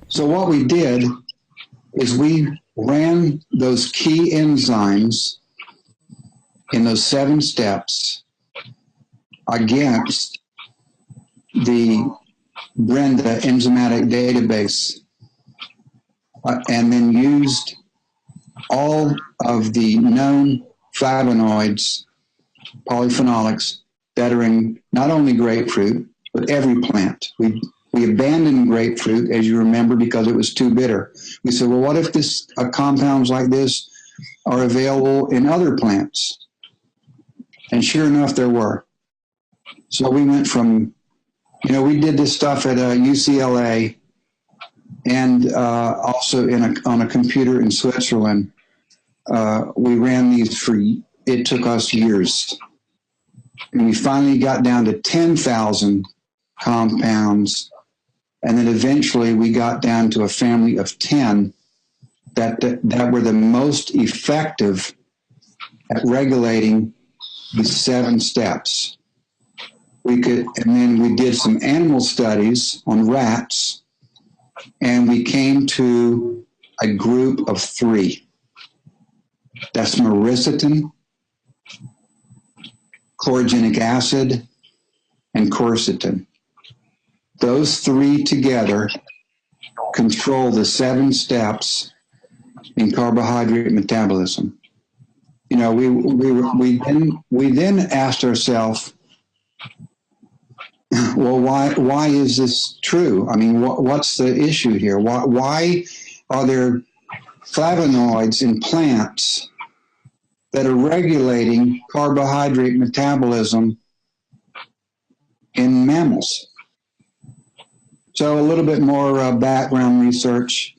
So what we did is we ran those key enzymes in those 7 steps against the Brenda enzymatic database, and then used all of the known flavonoids, polyphenolics that are in not only grapefruit, but every plant. We abandoned grapefruit, as you remember, because it was too bitter. We said, well, what if compounds like this are available in other plants? And sure enough, there were. So we went from, we did this stuff at UCLA and also on a computer in Switzerland. We ran these it took us years. And we finally got down to 10,000 compounds. And then eventually we got down to a family of 10 that were the most effective at regulating the 7 steps. And then we did some animal studies on rats, and we came to a group of 3. That's myricetin, chlorogenic acid, and quercetin. Those 3 together control the 7 steps in carbohydrate metabolism. We then asked ourselves, well, why is this true? I mean, what's the issue here? Why are there flavonoids in plants that are regulating carbohydrate metabolism in mammals? So a little bit more background research,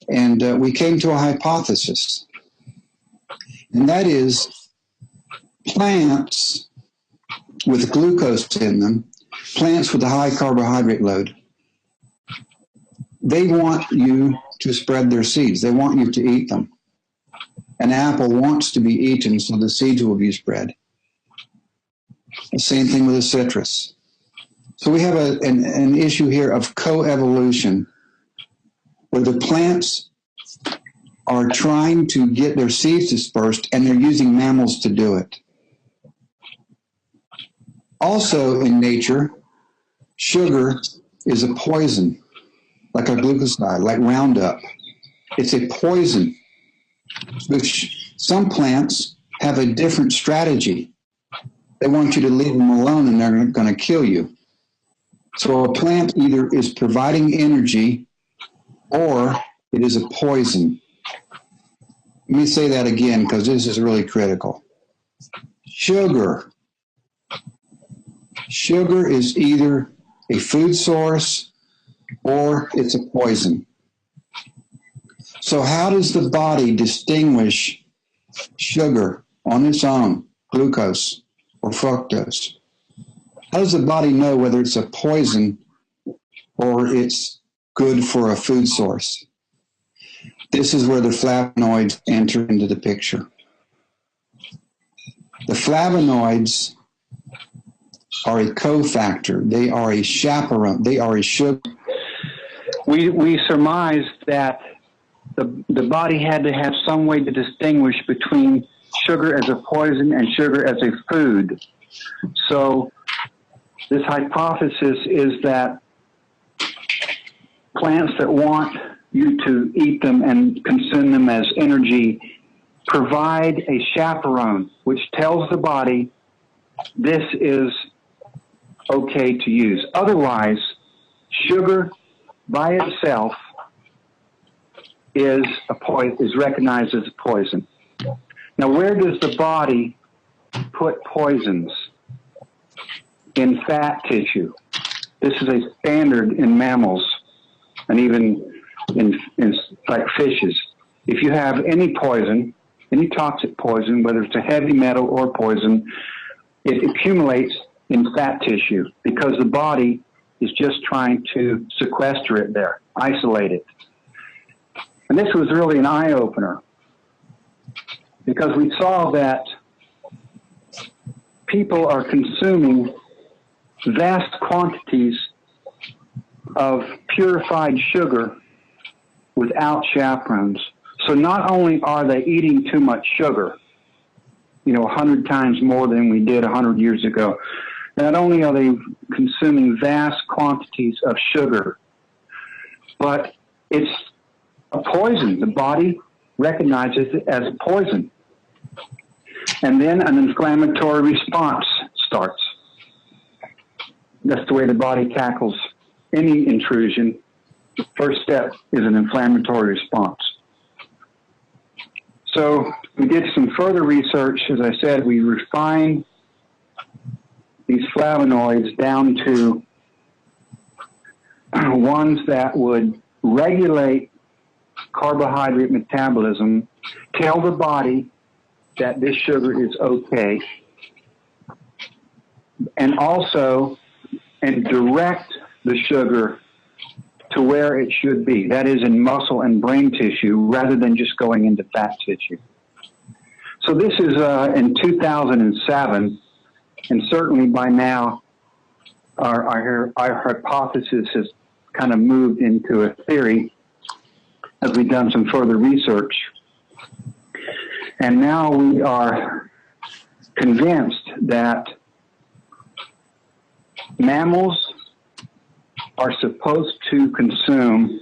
and we came to a hypothesis, and that is plants with glucose in them, plants with a high carbohydrate load, they want you to spread their seeds. They want you to eat them. An apple wants to be eaten, so the seeds will be spread. The same thing with a citrus. So we have an issue here of coevolution, where the plants are trying to get their seeds dispersed, and they're using mammals to do it. Also in nature, sugar is a poison, like a glucoside, like Roundup. It's a poison. Some plants have a different strategy. They want you to leave them alone, and they're going to kill you. So a plant either is providing energy or it is a poison. Let me say that again, because this is really critical. Sugar is either a food source or it's a poison. So how does the body distinguish sugar on its own, glucose or fructose? How does the body know whether it's a poison or it's good for a food source? This is where the flavonoids enter into the picture. The flavonoids are a cofactor. They are a chaperone. They are a sugar. We surmised that the body had to have some way to distinguish between sugar as a poison and sugar as a food. So this hypothesis is that plants that want you to eat them and consume them as energy provide a chaperone, which tells the body this is okay to use. Otherwise, sugar by itself is recognized as a poison. Now, where does the body put poisons? In fat tissue. This is a standard in mammals and even in like fishes. If you have any poison, any toxic poison, whether it's a heavy metal or poison, it accumulates in fat tissue because the body is just trying to sequester it there, isolate it. And this was really an eye-opener because we saw that people are consuming vast quantities of purified sugar without chaperones. So not only are they eating too much sugar, 100 times more than we did 100 years ago, not only are they consuming vast quantities of sugar, but it's a poison. The body recognizes it as a poison. And then an inflammatory response starts. That's the way the body tackles any intrusion. The first step is an inflammatory response. So we did some further research. As I said, we refined these flavonoids down to ones that would regulate carbohydrate metabolism, tell the body that this sugar is okay, and direct the sugar to where it should be. That is in muscle and brain tissue rather than just going into fat tissue. So this is in 2007, and certainly by now our hypothesis has kind of moved into a theory as we've done some further research. And now we are convinced that mammals are supposed to consume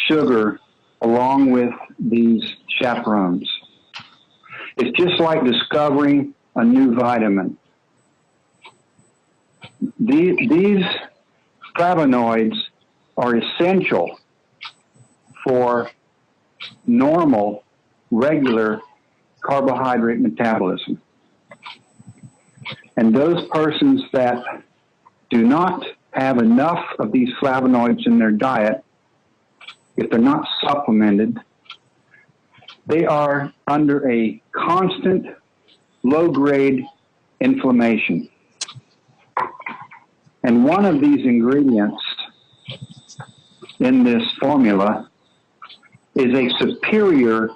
sugar along with these chaperones. It's just like discovering a new vitamin. These flavonoids are essential for normal, regular carbohydrate metabolism. And those persons that do not have enough of these flavonoids in their diet, if they're not supplemented, they are under a constant low-grade inflammation. And one of these ingredients in this formula is a superior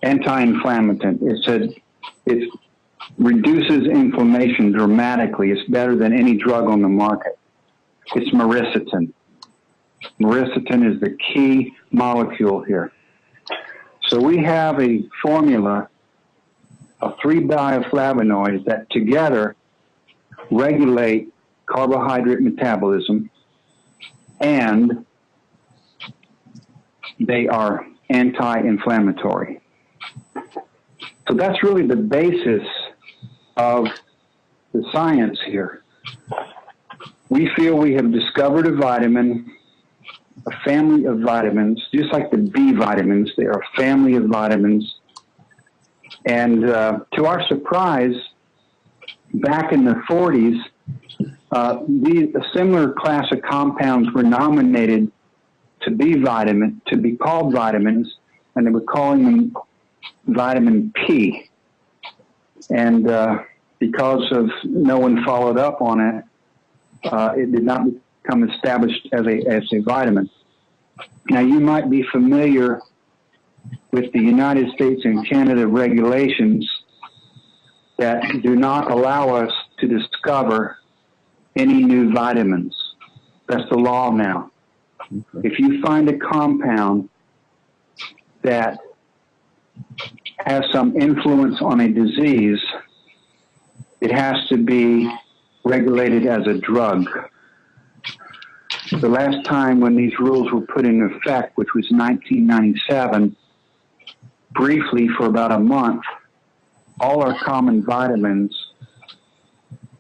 anti-inflammatory. It reduces inflammation dramatically. It's better than any drug on the market. It's myricetin. Myricetin is the key molecule here. So we have a formula of 3 bioflavonoids that together regulate carbohydrate metabolism, and they are anti-inflammatory. So that's really the basis of the science here. We feel we have discovered a vitamin, a family of vitamins, just like the B vitamins. They are a family of vitamins. And to our surprise, back in the 40s, a similar class of compounds were nominated to be called vitamins, and they were calling them vitamin P. And because of no one followed up on it, it did not become established as a vitamin. Now, you might be familiar with the United States and Canada regulations that do not allow us to discover any new vitamins. That's the law now. Okay. If you find a compound that has some influence on a disease, it has to be regulated as a drug. The last time when these rules were put into effect, which was 1997, briefly for about a month, all our common vitamins,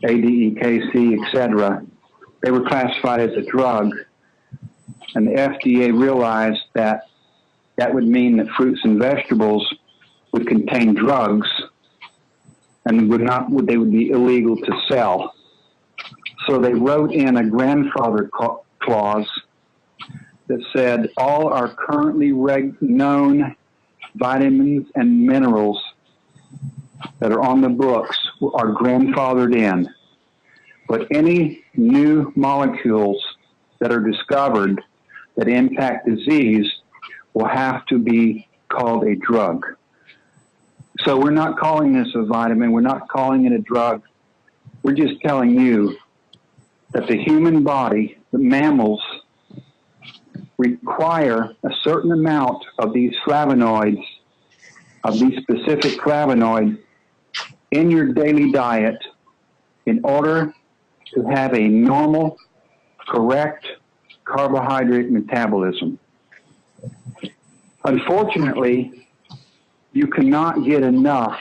A, D, E, K, C, etc., they were classified as a drug, and the FDA realized that that would mean that fruits and vegetables would contain drugs and they would be illegal to sell. So they wrote in a grandfather clause that said all our currently known vitamins and minerals that are on the books are grandfathered in. But any new molecules that are discovered that impact disease will have to be called a drug. So we're not calling this a vitamin. We're not calling it a drug. We're just telling you that the human body, the mammals, require a certain amount of these flavonoids, of these specific flavonoids, in your daily diet in order to have a normal, correct carbohydrate metabolism. Unfortunately, you cannot get enough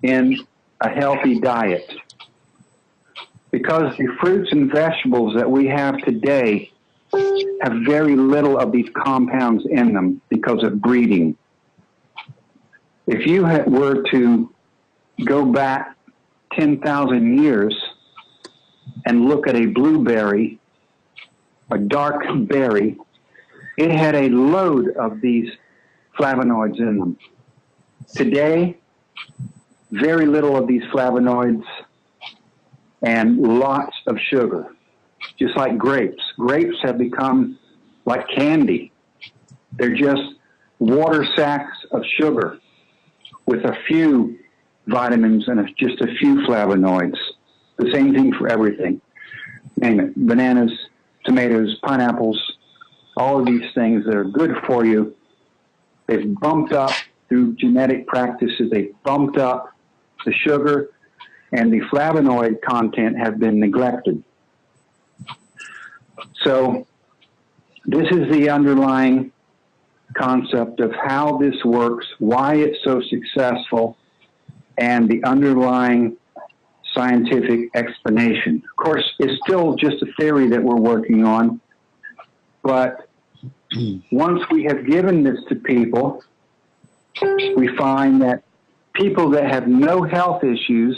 in a healthy diet because the fruits and vegetables that we have today have very little of these compounds in them because of breeding. If you were to go back 10,000 years and look at a blueberry, a dark berry, it had a load of these flavonoids in them. Today, very little of these flavonoids and lots of sugar, just like grapes. Grapes have become like candy. They're just water sacks of sugar with a few vitamins and just a few flavonoids. The same thing for everything. Name it. Bananas, tomatoes, pineapples, all of these things that are good for you. They've bumped up through genetic practices. They've bumped up the sugar, and the flavonoid content have been neglected. So this is the underlying concept of how this works, why it's so successful, and the underlying scientific explanation. Of course, it's still just a theory that we're working on, but once we have given this to people, we find that people that have no health issues,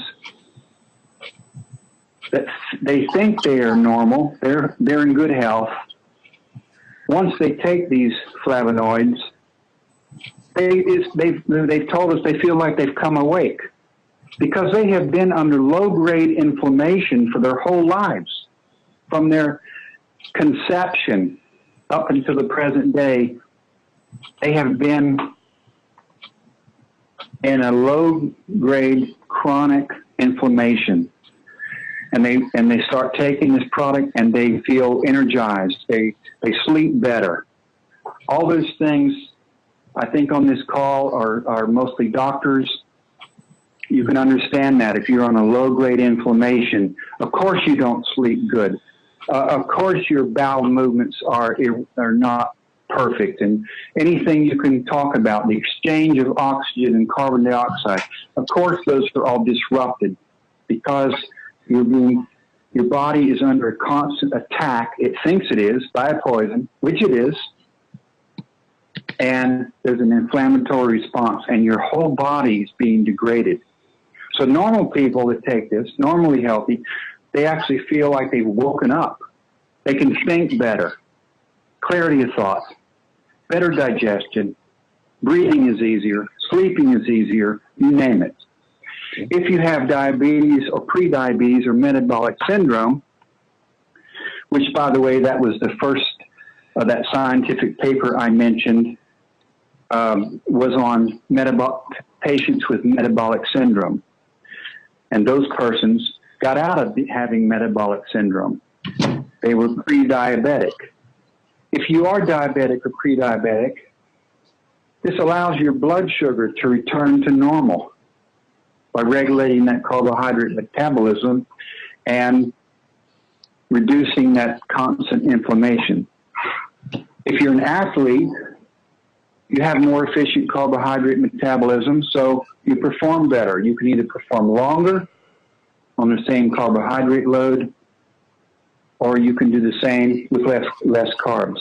that they think they are normal, they're in good health. Once they take these flavonoids, they've told us they feel like they've come awake because they have been under low-grade inflammation for their whole lives. From their conception up until the present day, they have been in a low-grade chronic inflammation. And they start taking this product and they feel energized. They sleep better. All those things, I think on this call are mostly doctors. You can understand that if you're on a low-grade inflammation. Of course you don't sleep good. Of course your bowel movements are not perfect. And anything you can talk about, the exchange of oxygen and carbon dioxide, of course those are all disrupted because your body is under a constant attack. It thinks it is by a poison, which it is, and there's an inflammatory response, and your whole body is being degraded. So normal people that take this, normally healthy, they actually feel like they've woken up. They can think better, clarity of thought, better digestion, breathing is easier, sleeping is easier, you name it. If you have diabetes or prediabetes or metabolic syndrome, which, by the way, that was the first that scientific paper I mentioned was on patients with metabolic syndrome. And those persons got out of having metabolic syndrome. They were pre-diabetic. If you are diabetic or pre-diabetic, this allows your blood sugar to return to normal by regulating that carbohydrate metabolism and reducing that constant inflammation. If you're an athlete, you have more efficient carbohydrate metabolism, so you perform better. You can either perform longer on the same carbohydrate load, or you can do the same with less carbs.